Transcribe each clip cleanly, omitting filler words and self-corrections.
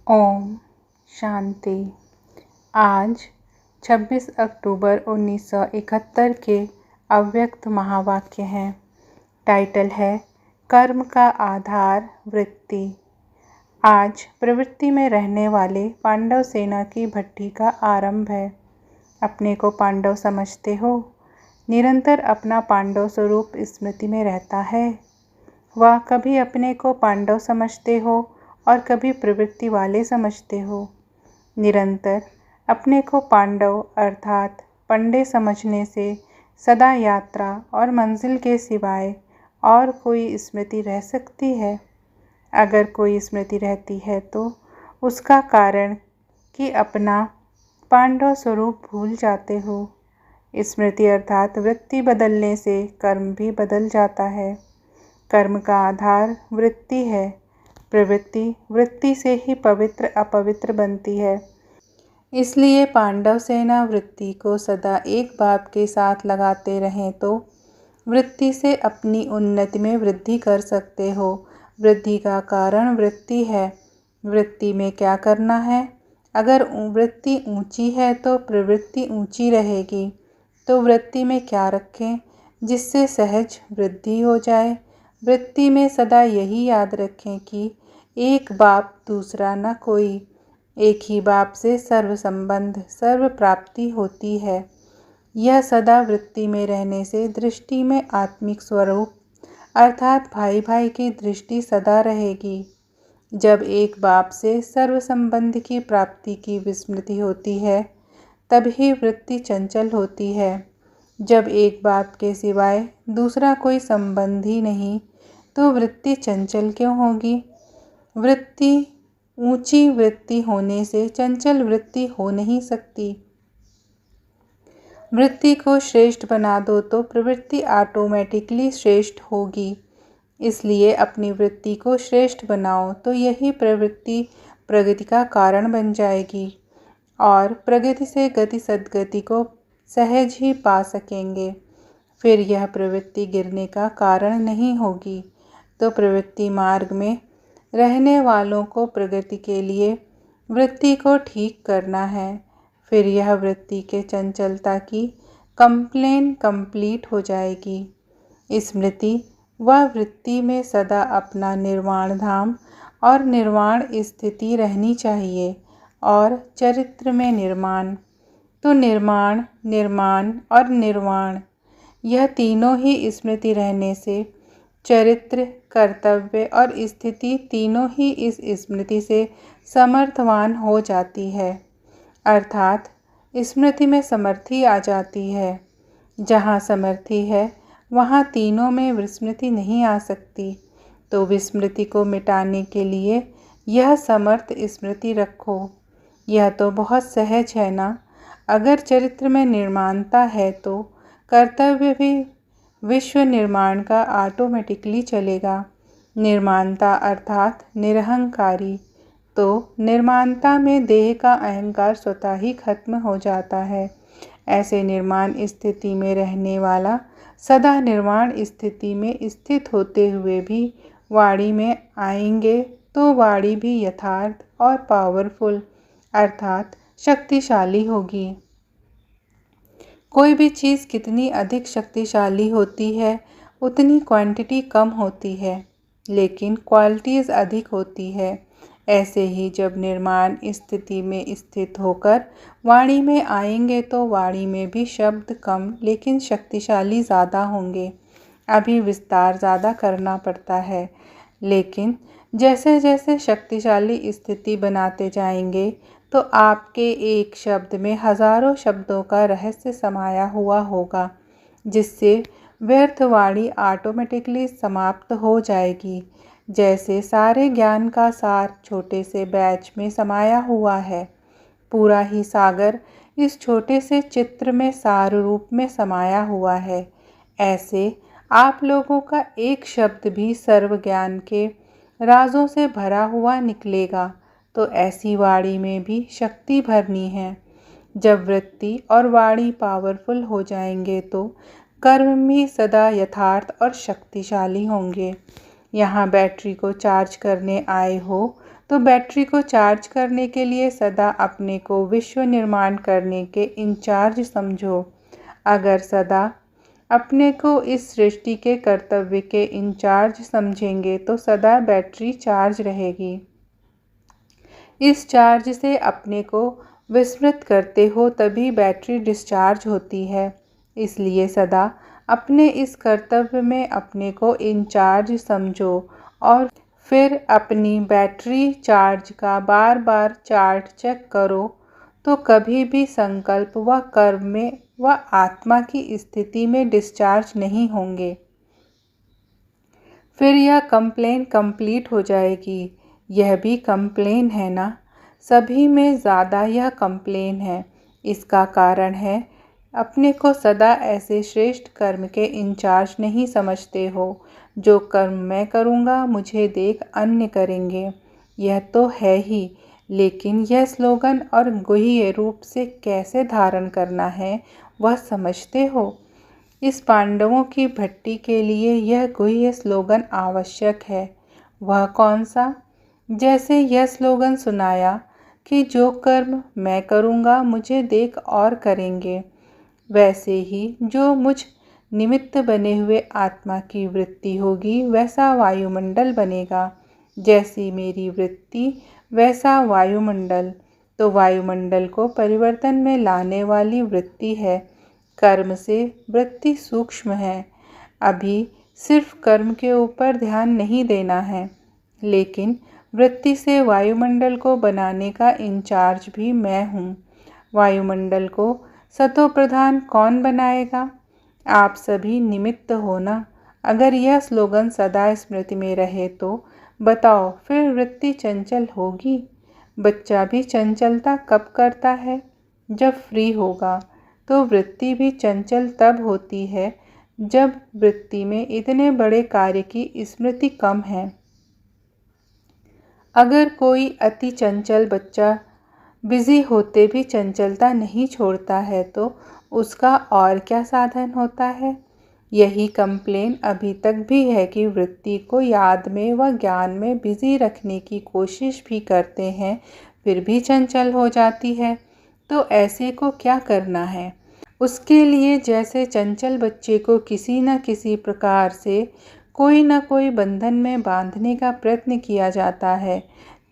ओम शांति। आज 26 अक्टूबर 1971 के अव्यक्त महावाक्य हैं। टाइटल है कर्म का आधार वृत्ति। आज प्रवृत्ति में रहने वाले पांडव सेना की भट्टी का आरंभ है। अपने को पांडव समझते हो? निरंतर अपना पांडव स्वरूप स्मृति में रहता है। वह कभी अपने को पांडव समझते हो और कभी प्रवृत्ति वाले समझते हो। निरंतर अपने को पांडव अर्थात पंडे समझने से सदा यात्रा और मंजिल के सिवाय और कोई स्मृति रह सकती है? अगर कोई स्मृति रहती है तो उसका कारण कि अपना पांडव स्वरूप भूल जाते हो। स्मृति अर्थात वृत्ति बदलने से कर्म भी बदल जाता है। कर्म का आधार वृत्ति है। प्रवृत्ति वृत्ति से ही पवित्र अपवित्र बनती है। इसलिए पांडव सेना वृत्ति को सदा एक बाप के साथ लगाते रहें तो वृत्ति से अपनी उन्नति में वृद्धि कर सकते हो। वृद्धि का कारण वृत्ति है। वृत्ति में क्या करना है? अगर वृत्ति ऊंची है तो प्रवृत्ति ऊंची रहेगी। तो वृत्ति में क्या रखें जिससे सहज वृद्धि हो जाए? वृत्ति में सदा यही याद रखें कि एक बाप दूसरा न कोई। एक ही बाप से सर्व संबंध सर्व प्राप्ति होती है। यह सदा वृत्ति में रहने से दृष्टि में आत्मिक स्वरूप अर्थात भाई भाई की दृष्टि सदा रहेगी। जब एक बाप से सर्व संबंध की प्राप्ति की विस्मृति होती है तभी वृत्ति चंचल होती है। जब एक बाप के सिवाय दूसरा कोई संबंध ही नहीं तो वृत्ति चंचल क्यों होगी? वृत्ति ऊंची वृत्ति होने से चंचल वृत्ति हो नहीं सकती। वृत्ति को श्रेष्ठ बना दो तो प्रवृत्ति ऑटोमेटिकली श्रेष्ठ होगी। इसलिए अपनी वृत्ति को श्रेष्ठ बनाओ तो यही प्रवृत्ति प्रगति का कारण बन जाएगी और प्रगति से गति सद्गति को सहज ही पा सकेंगे। फिर यह प्रवृत्ति गिरने का कारण नहीं होगी। तो प्रवृत्ति मार्ग में रहने वालों को प्रगति के लिए वृत्ति को ठीक करना है। फिर यह वृत्ति के चंचलता की कंप्लेन कंप्लीट हो जाएगी। स्मृति व वृत्ति में सदा अपना निर्वाण धाम और निर्वाण स्थिति रहनी चाहिए और चरित्र में निर्माण। तो निर्माण निर्माण और निर्वाण यह तीनों ही स्मृति रहने से चरित्र कर्तव्य और स्थिति तीनों ही इस स्मृति से समर्थवान हो जाती है। अर्थात स्मृति में समर्थी आ जाती है। जहाँ समर्थी है वहाँ तीनों में विस्मृति नहीं आ सकती। तो विस्मृति को मिटाने के लिए यह समर्थ स्मृति रखो। यह तो बहुत सहज है ना। अगर चरित्र में निर्माणता है तो कर्तव्य भी विश्व निर्माण का ऑटोमेटिकली चलेगा। निर्माणता अर्थात निरहंकारी। तो निर्माणता में देह का अहंकार स्वतः ही खत्म हो जाता है। ऐसे निर्माण स्थिति में रहने वाला सदा निर्माण स्थिति में स्थित होते हुए भी वाणी में आएंगे तो वाणी भी यथार्थ और पावरफुल अर्थात शक्तिशाली होगी। कोई भी चीज़ कितनी अधिक शक्तिशाली होती है उतनी क्वांटिटी कम होती है लेकिन क्वालिटीज़ अधिक होती है। ऐसे ही जब निर्माण स्थिति में स्थित होकर वाणी में आएंगे तो वाणी में भी शब्द कम लेकिन शक्तिशाली ज़्यादा होंगे। अभी विस्तार ज़्यादा करना पड़ता है लेकिन जैसे जैसे शक्तिशाली स्थिति बनाते जाएंगे तो आपके एक शब्द में हजारों शब्दों का रहस्य समाया हुआ होगा जिससे व्यर्थ वाणी ऑटोमेटिकली समाप्त हो जाएगी। जैसे सारे ज्ञान का सार छोटे से बैच में समाया हुआ है। पूरा ही सागर इस छोटे से चित्र में सार रूप में समाया हुआ है। ऐसे आप लोगों का एक शब्द भी सर्व ज्ञान के राजों से भरा हुआ निकलेगा। तो ऐसी वाणी में भी शक्ति भरनी है। जब वृत्ति और वाणी पावरफुल हो जाएंगे तो कर्म भी सदा यथार्थ और शक्तिशाली होंगे। यहाँ बैटरी को चार्ज करने आए हो तो बैटरी को चार्ज करने के लिए सदा अपने को विश्व निर्माण करने के इंचार्ज समझो। अगर सदा अपने को इस सृष्टि के कर्तव्य के इंचार्ज समझेंगे तो सदा बैटरी चार्ज रहेगी। इस चार्ज से अपने को विस्मृत करते हो तभी बैटरी डिस्चार्ज होती है। इसलिए सदा अपने इस कर्तव्य में अपने को इंचार्ज समझो और फिर अपनी बैटरी चार्ज का बार बार चार्ट चेक करो तो कभी भी संकल्प व कर्म में व आत्मा की स्थिति में डिस्चार्ज नहीं होंगे। फिर यह कंप्लेन कंप्लीट हो जाएगी। यह भी कंप्लेन है ना? सभी में ज़्यादा यह कंप्लेन है। इसका कारण है अपने को सदा ऐसे श्रेष्ठ कर्म के इंचार्ज नहीं समझते हो। जो कर्म मैं करूँगा मुझे देख अन्य करेंगे, यह तो है ही, लेकिन यह स्लोगन और गुह्य रूप से कैसे धारण करना है वह समझते हो? इस पांडवों की भट्टी के लिए यह गुह्य स्लोगन आवश्यक है। वह कौन सा? जैसे यह स्लोगन सुनाया कि जो कर्म मैं करूँगा मुझे देख और करेंगे, वैसे ही जो मुझ निमित्त बने हुए आत्मा की वृत्ति होगी वैसा वायुमंडल बनेगा। जैसी मेरी वृत्ति वैसा वायुमंडल। तो वायुमंडल को परिवर्तन में लाने वाली वृत्ति है। कर्म से वृत्ति सूक्ष्म है। अभी सिर्फ कर्म के ऊपर ध्यान नहीं देना है, लेकिन वृत्ति से वायुमंडल को बनाने का इंचार्ज भी मैं हूँ। वायुमंडल को सतो प्रधान कौन बनाएगा? आप सभी निमित्त हो ना। अगर यह स्लोगन सदा स्मृति में रहे तो बताओ फिर वृत्ति चंचल होगी? बच्चा भी चंचलता कब करता है? जब फ्री होगा। तो वृत्ति भी चंचल तब होती है जब वृत्ति में इतने बड़े कार्य की स्मृति कम है। अगर कोई अति चंचल बच्चा बिजी होते भी चंचलता नहीं छोड़ता है तो उसका और क्या साधन होता है? यही कंप्लेन अभी तक भी है कि वृत्ति को याद में व ज्ञान में बिजी रखने की कोशिश भी करते हैं, फिर भी चंचल हो जाती है। तो ऐसे को क्या करना है? उसके लिए जैसे चंचल बच्चे को किसी न किसी प्रकार से कोई न कोई बंधन में बांधने का प्रयत्न किया जाता है,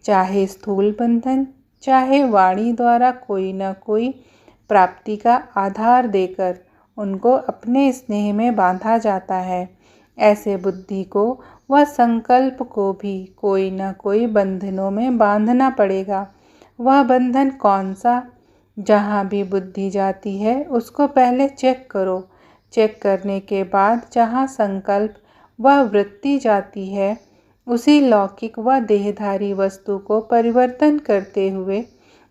चाहे स्थूल बंधन, चाहे वाणी द्वारा कोई न कोई प्राप्ति का आधार देकर उनको अपने स्नेह में बांधा जाता है। ऐसे बुद्धि को व संकल्प को भी कोई न कोई बंधनों में बांधना पड़ेगा। वह बंधन कौन सा? जहाँ भी बुद्धि जाती है उसको पहले चेक करो। चेक करने के बाद जहाँ संकल्प व वृत्ति जाती है उसी लौकिक व देहधारी वस्तु को परिवर्तन करते हुए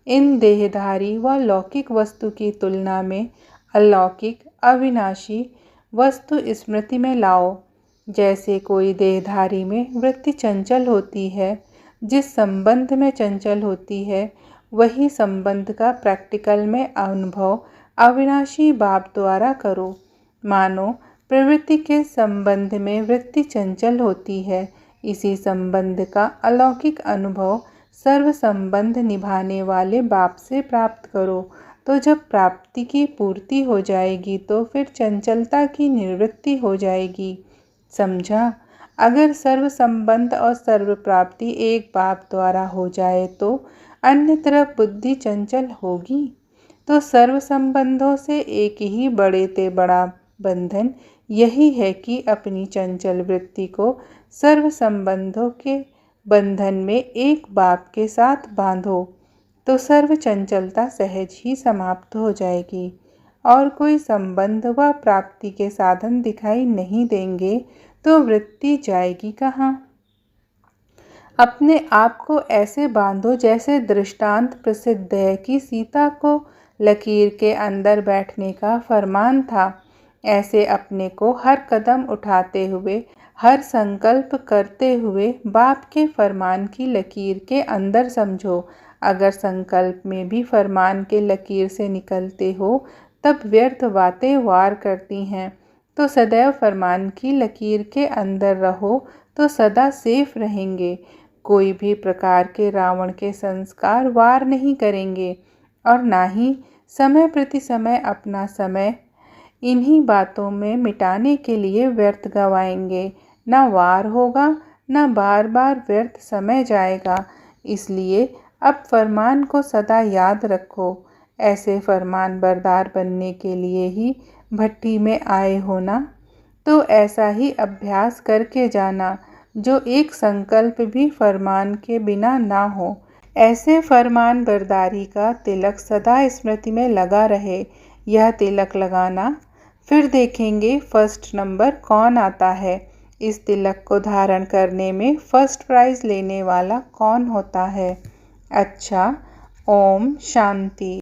इन देहधारी व लौकिक वस्तु की तुलना में अलौकिक अविनाशी वस्तु स्मृति में लाओ। जैसे कोई देहधारी में वृत्ति चंचल होती है, जिस संबंध में चंचल होती है वही संबंध का प्रैक्टिकल में अनुभव अविनाशी बाप द्वारा करो। मानो प्रवृत्ति के संबंध में वृत्ति चंचल होती है, इसी संबंध का अलौकिक अनुभव सर्व संबंध निभाने वाले बाप से प्राप्त करो। तो जब प्राप्ति की पूर्ति हो जाएगी तो फिर चंचलता की निवृत्ति हो जाएगी। समझा? अगर सर्व संबंध और सर्व प्राप्ति एक बाप द्वारा हो जाए तो अन्य तरफ बुद्धि चंचल होगी। तो सर्व संबंधों से एक ही बड़े ते बड़ा बंधन यही है कि अपनी चंचल वृत्ति को सर्व संबंधों के बंधन में एक बाप के साथ बांधो, तो सर्व चंचलता सहज ही समाप्त हो जाएगी और कोई संबंध व प्राप्ति के साधन दिखाई नहीं देंगे तो वृत्ति जाएगी कहाँ? अपने आप को ऐसे बांधो जैसे दृष्टांत प्रसिद्ध है कि सीता को लकीर के अंदर बैठने का फरमान था। ऐसे अपने को हर कदम उठाते हुए, हर संकल्प करते हुए बाप के फरमान की लकीर के अंदर समझो। अगर संकल्प में भी फरमान के लकीर से निकलते हो तब व्यर्थ बातें वार करती हैं। तो सदैव फरमान की लकीर के अंदर रहो तो सदा सेफ रहेंगे। कोई भी प्रकार के रावण के संस्कार वार नहीं करेंगे और ना ही समय प्रति समय अपना समय इन्हीं बातों में मिटाने के लिए व्यर्थ गवाएंगे। न वार होगा, न बार बार व्यर्थ समय जाएगा। इसलिए अब फरमान को सदा याद रखो। ऐसे फरमान बरदार बनने के लिए ही भट्टी में आए हो ना, तो ऐसा ही अभ्यास करके जाना जो एक संकल्प भी फरमान के बिना ना हो। ऐसे फरमान बरदारी का तिलक सदा स्मृति में लगा रहे। यह तिलक लगाना, फिर देखेंगे फर्स्ट नंबर कौन आता है। इस तिलक को धारण करने में फर्स्ट प्राइज लेने वाला कौन होता है। अच्छा, ओम शांति।